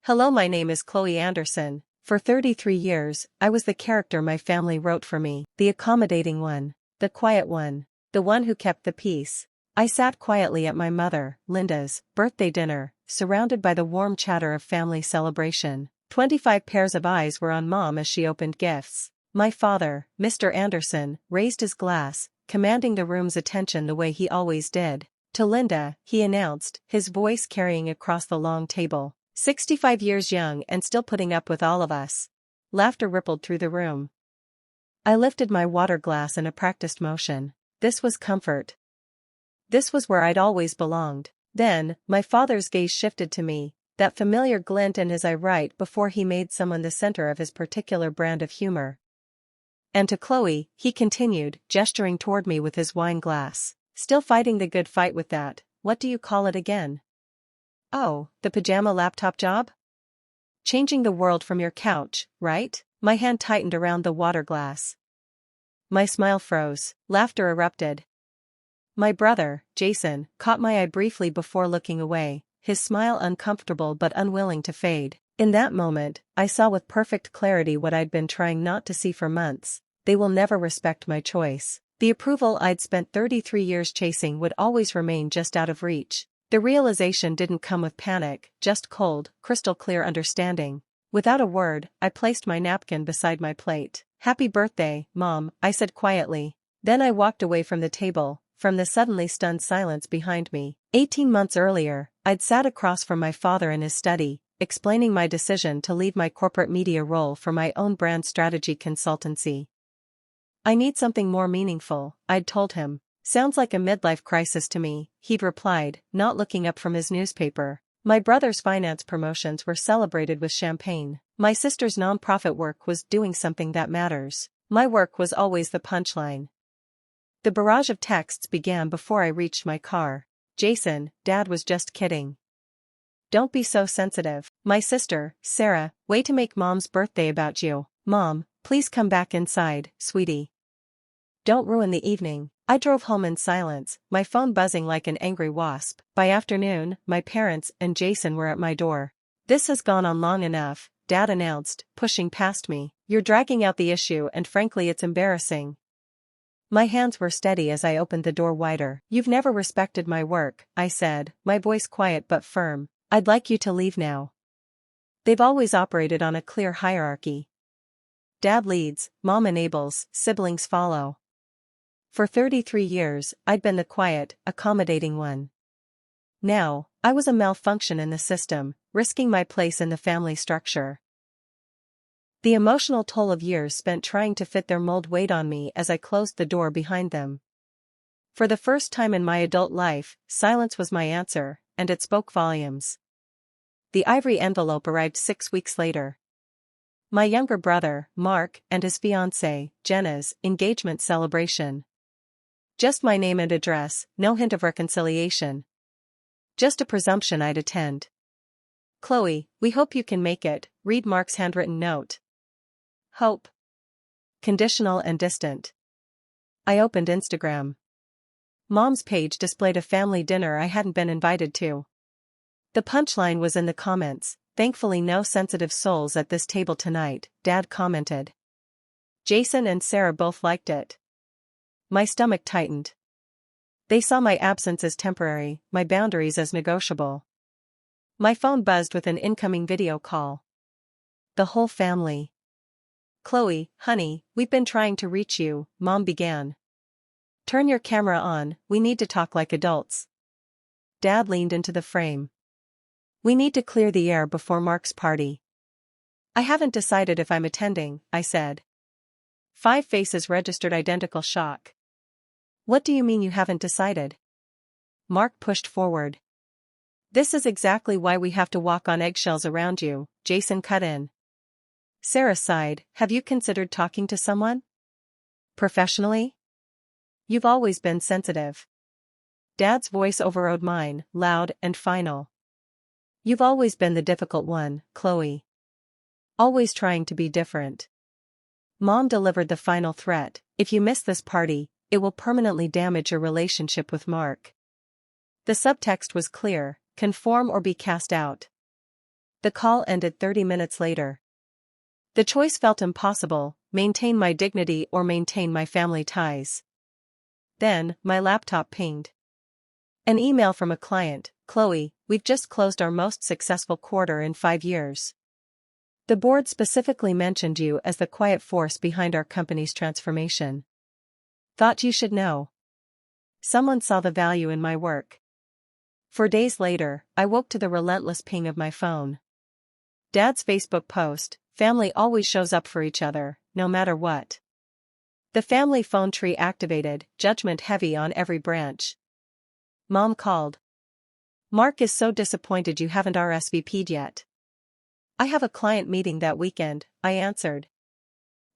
Hello, my name is Chloe Anderson. For 33 years, I was the character my family wrote for me. The accommodating one. The quiet one. The one who kept the peace. I sat quietly at my mother, Linda's, birthday dinner, surrounded by the warm chatter of family celebration. 25 pairs of eyes were on Mom as she opened gifts. My father, Mr. Anderson, raised his glass, commanding the room's attention the way he always did. To Linda, he announced, his voice carrying across the long table. 65 years young and still putting up with all of us. Laughter rippled through the room. I lifted my water glass in a practiced motion. This was comfort. This was where I'd always belonged. Then, my father's gaze shifted to me, that familiar glint in his eye right before he made someone the center of his particular brand of humor. And to Chloe, he continued, gesturing toward me with his wine glass. Still fighting the good fight with that, what do you call it again? Oh, the pajama laptop job? Changing the world from your couch, right? My hand tightened around the water glass. My smile froze. Laughter erupted. My brother, Jason, caught my eye briefly before looking away, his smile uncomfortable but unwilling to fade. In that moment, I saw with perfect clarity what I'd been trying not to see for months. They will never respect my choice. The approval I'd spent 33 years chasing would always remain just out of reach. The realization didn't come with panic, just cold, crystal clear understanding. Without a word, I placed my napkin beside my plate. Happy birthday, Mom, I said quietly. Then I walked away from the table, from the suddenly stunned silence behind me. 18 months earlier, I'd sat across from my father in his study, explaining my decision to leave my corporate media role for my own brand strategy consultancy. I need something more meaningful, I'd told him. Sounds like a midlife crisis to me, he'd replied, not looking up from his newspaper. My brother's finance promotions were celebrated with champagne. My sister's nonprofit work was doing something that matters. My work was always the punchline. The barrage of texts began before I reached my car. Jason, Dad was just kidding. Don't be so sensitive. My sister, Sarah, way to make Mom's birthday about you. Mom, please come back inside, sweetie. Don't ruin the evening. I drove home in silence, my phone buzzing like an angry wasp. By afternoon, my parents and Jason were at my door. This has gone on long enough, Dad announced, pushing past me. You're dragging out the issue and frankly it's embarrassing. My hands were steady as I opened the door wider. You've never respected my work, I said, my voice quiet but firm. I'd like you to leave now. They've always operated on a clear hierarchy. Dad leads, Mom enables, siblings follow. For 33 years, I'd been the quiet, accommodating one. Now, I was a malfunction in the system, risking my place in the family structure. The emotional toll of years spent trying to fit their mold weighed on me as I closed the door behind them. For the first time in my adult life, silence was my answer, and it spoke volumes. The ivory envelope arrived 6 weeks later. My younger brother, Mark, and his fiancée, Jenna's, engagement celebration. Just my name and address, no hint of reconciliation. Just a presumption I'd attend. Chloe, we hope you can make it, read Mark's handwritten note. Hope. Conditional and distant. I opened Instagram. Mom's page displayed a family dinner I hadn't been invited to. The punchline was in the comments, thankfully no sensitive souls at this table tonight, Dad commented. Jason and Sarah both liked it. My stomach tightened. They saw my absence as temporary, my boundaries as negotiable. My phone buzzed with an incoming video call. The whole family. Chloe, honey, we've been trying to reach you, Mom began. Turn your camera on, we need to talk like adults. Dad leaned into the frame. We need to clear the air before Mark's party. I haven't decided if I'm attending, I said. 5 faces registered identical shock. What do you mean you haven't decided? Mark pushed forward. This is exactly why we have to walk on eggshells around you, Jason cut in. Sarah sighed, have you considered talking to someone? Professionally? You've always been sensitive. Dad's voice overrode mine, loud and final. You've always been the difficult one, Chloe. Always trying to be different. Mom delivered the final threat, if you miss this party, it will permanently damage your relationship with Mark. The subtext was clear, conform or be cast out. The call ended 30 minutes later. The choice felt impossible: maintain my dignity or maintain my family ties. Then, my laptop pinged. An email from a client: "Chloe, we've just closed our most successful quarter in 5 years. The board specifically mentioned you as the quiet force behind our company's transformation. Thought you should know. Someone saw the value in my work." 4 days later, I woke to the relentless ping of my phone. Dad's Facebook post: "Family always shows up for each other, no matter what." The family phone tree activated, judgment heavy on every branch. Mom called. "Mark is so disappointed you haven't RSVP'd yet." "I have a client meeting that weekend," I answered.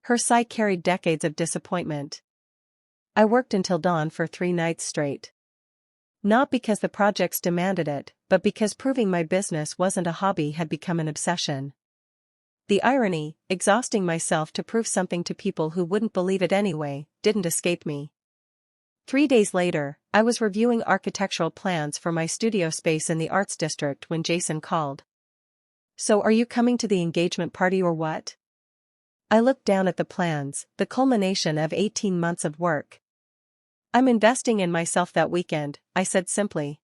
Her sigh carried decades of disappointment. I worked until dawn for 3 nights straight. Not because the projects demanded it, but because proving my business wasn't a hobby had become an obsession. The irony, exhausting myself to prove something to people who wouldn't believe it anyway, didn't escape me. 3 days later, I was reviewing architectural plans for my studio space in the Arts District when Jason called. "So are you coming to the engagement party or what?" I looked down at the plans, the culmination of 18 months of work. "I'm investing in myself that weekend," I said simply.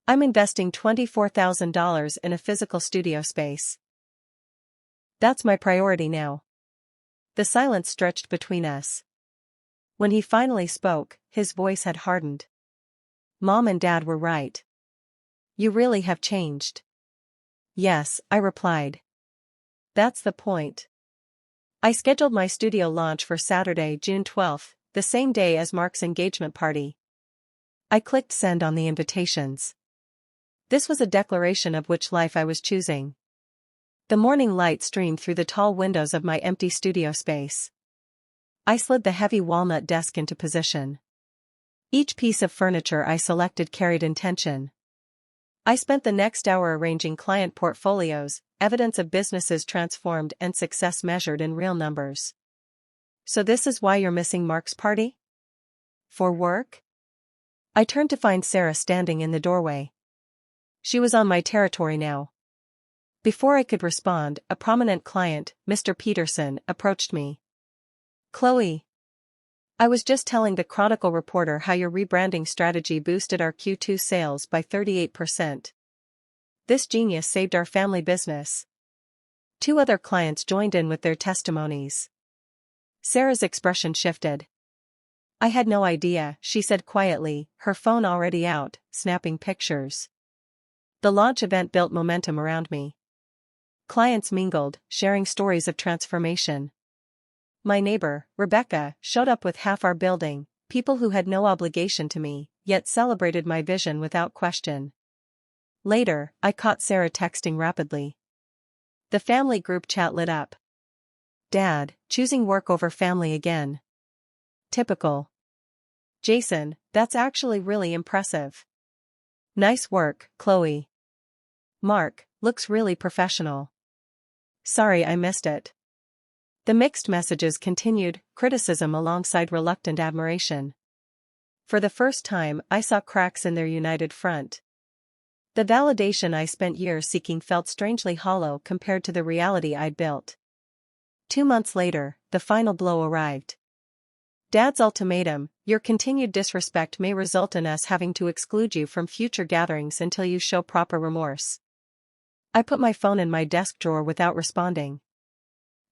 "I'm investing $24,000 in a physical studio space. That's my priority now." The silence stretched between us. When he finally spoke, his voice had hardened. "Mom and Dad were right. You really have changed." "Yes," I replied. "That's the point." I scheduled my studio launch for Saturday, June 12th, the same day as Mark's engagement party. I clicked send on the invitations. This was a declaration of which life I was choosing. The morning light streamed through the tall windows of my empty studio space. I slid the heavy walnut desk into position. Each piece of furniture I selected carried intention. I spent the next hour arranging client portfolios, evidence of businesses transformed and success measured in real numbers. "So this is why you're missing Mark's party? For work?" I turned to find Sarah standing in the doorway. She was on my territory now. Before I could respond, a prominent client, Mr. Peterson, approached me. "Chloe, I was just telling the Chronicle reporter how your rebranding strategy boosted our Q2 sales by 38%. This genius saved our family business." 2 other clients joined in with their testimonies. Sarah's expression shifted. "I had no idea," she said quietly, her phone already out, snapping pictures. The launch event built momentum around me. Clients mingled, sharing stories of transformation. My neighbor, Rebecca, showed up with half our building, people who had no obligation to me, yet celebrated my vision without question. Later, I caught Sarah texting rapidly. The family group chat lit up. "Dad, choosing work over family again. Typical. Jason, that's actually really impressive. Nice work, Chloe. Mark, looks really professional. Sorry I missed it." The mixed messages continued, criticism alongside reluctant admiration. For the first time, I saw cracks in their united front. The validation I spent years seeking felt strangely hollow compared to the reality I'd built. 2 months later, the final blow arrived. Dad's ultimatum: "Your continued disrespect may result in us having to exclude you from future gatherings until you show proper remorse." I put my phone in my desk drawer without responding.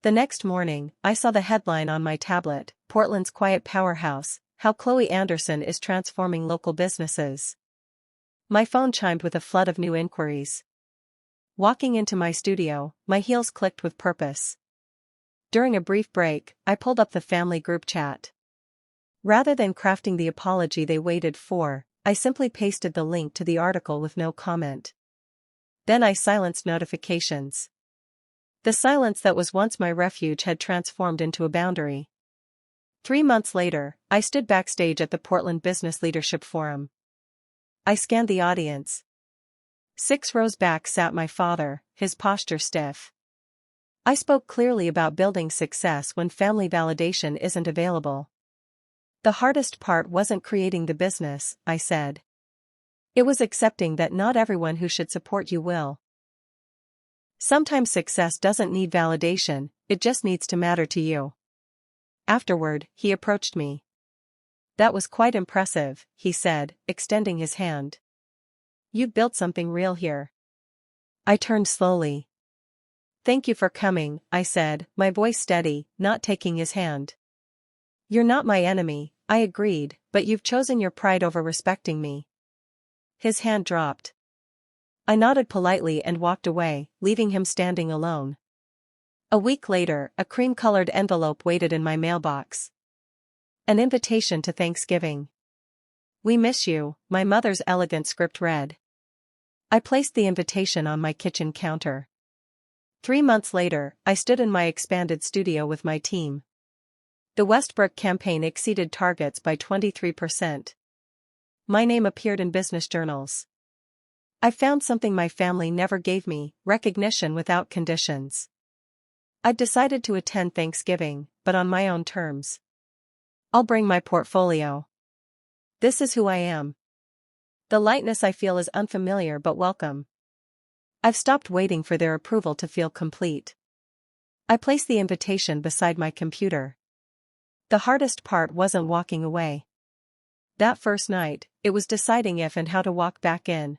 The next morning, I saw the headline on my tablet: "Portland's Quiet Powerhouse, How Chloe Anderson is Transforming Local Businesses." My phone chimed with a flood of new inquiries. Walking into my studio, my heels clicked with purpose. During a brief break, I pulled up the family group chat. Rather than crafting the apology they waited for, I simply pasted the link to the article with no comment. Then I silenced notifications. The silence that was once my refuge had transformed into a boundary. 3 months later, I stood backstage at the Portland Business Leadership Forum. I scanned the audience. 6 rows back sat my father, his posture stiff. I spoke clearly about building success when family validation isn't available. "The hardest part wasn't creating the business," I said. "It was accepting that not everyone who should support you will." Sometimes success doesn't need validation, it just needs to matter to you. Afterward, he approached me. That was quite impressive, he said, extending his hand. You've built something real here. I turned slowly. Thank you for coming, I said, my voice steady, not taking his hand. You're not my enemy, I agreed, but you've chosen your pride over respecting me. His hand dropped. I nodded politely and walked away, leaving him standing alone. A week later, a cream-colored envelope waited in my mailbox. An invitation to Thanksgiving. We miss you, my mother's elegant script read. I placed the invitation on my kitchen counter. 3 months later, I stood in my expanded studio with my team. The Westbrook campaign exceeded targets by 23%. My name appeared in business journals. I found something my family never gave me, recognition without conditions. I'd decided to attend Thanksgiving, but on my own terms. I'll bring my portfolio. This is who I am. The lightness I feel is unfamiliar but welcome. I've stopped waiting for their approval to feel complete. I placed the invitation beside my computer. The hardest part wasn't walking away. That first night, it was deciding if and how to walk back in.